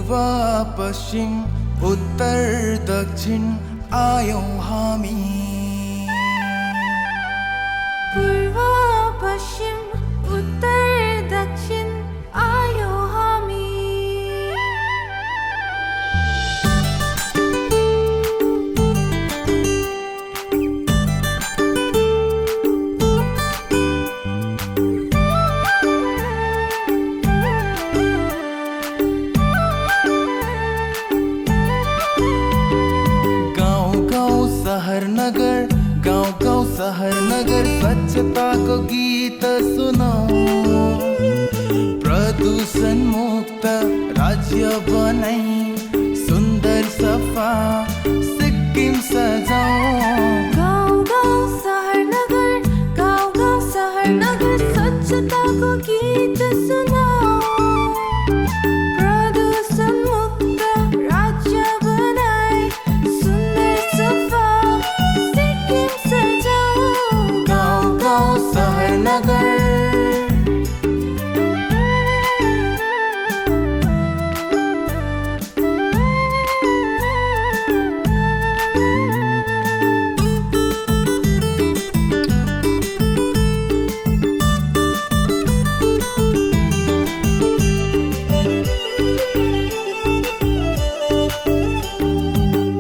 पूर्व पश्चिम उत्तर दक्षिण आयौं हामी। पूर्व पश्चिम उत्तर दक्षिण आयौं हामी। गाउँ शहर नगर स्वच्छताको गीत सुनाऊ। प्रदूषण मुक्त राज्य बनाई सुन्दर सफा सिक्किम सजाऊ। गाउँ शहर नगर स्वच्छताको गीत सुनाऊ। प्रदूषण मुक्त राज्य बनाई सुन्दर सफा सिक्किम सजाऊ। गाउँ शहर नगर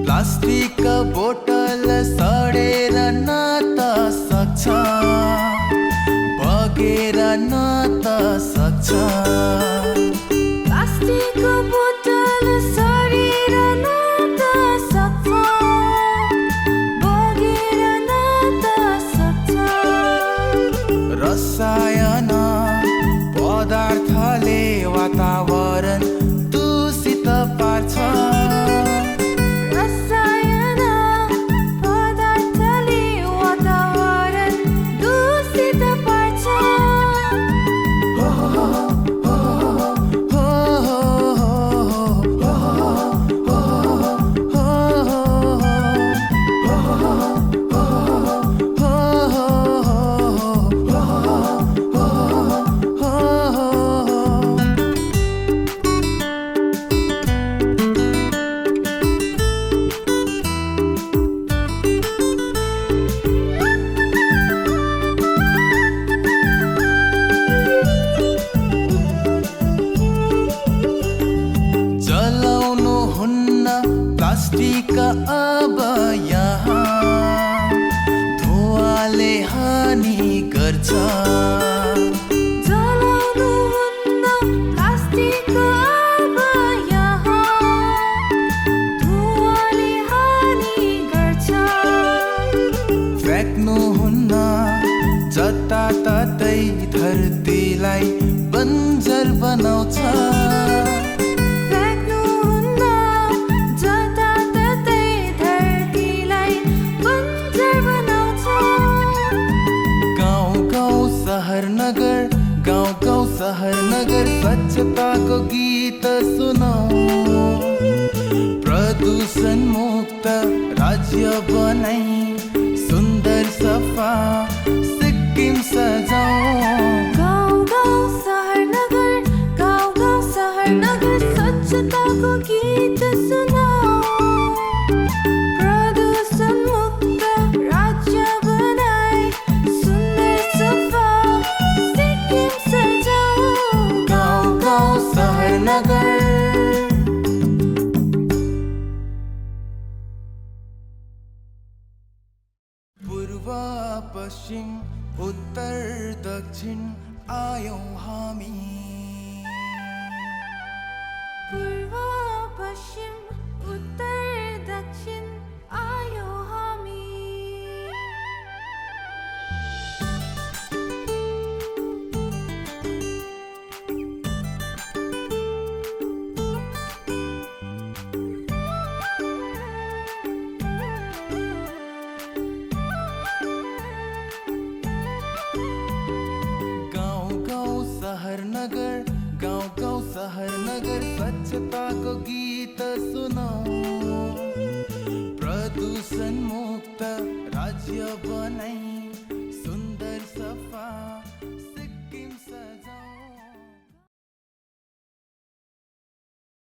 प्लास्टिक बोतल सडेर न त सक्छ, बगेर न त सक्छ। प्लास्टिक बोतल सडेर न त सक्छ, बगेर न त सक्छ। रसायन पदार्थले वातावरण दूषित पार्छ। प्लास्टिक अब यहाँ धुवाले हानि गर्छ। जलाउनुहुन्न प्लास्टिक अब यहाँ धुवाले हानि गर्छ। फ्याँक्नुहुन्न जताततै धरतीलाई बन्जर बनाउँछ। गाउँ शहर नगर स्वच्छताको गीत सुनाऊ। प्रदूषण मुक्त राज्य बनाई सुन्दर सफा सिक्किम सजाऊ। गाउँ शहर नगर स्वच्छताको गीत सुनाऊ। प्रदूषण मुक्त राज्य बनाई सुन्दर सफा सिक्किम सजाऊ। गाउँ शहर नगर पूर्व पश्चिम उत्तर दक्षिण आयौं हामी। पूर्व पश्चिम उत्तर दक्षिण आयौं हामी। गाउँ शहर नगर स्वच्छताको गीत सुनाऊ। प्रदूषण मुक्त राज्य बनाई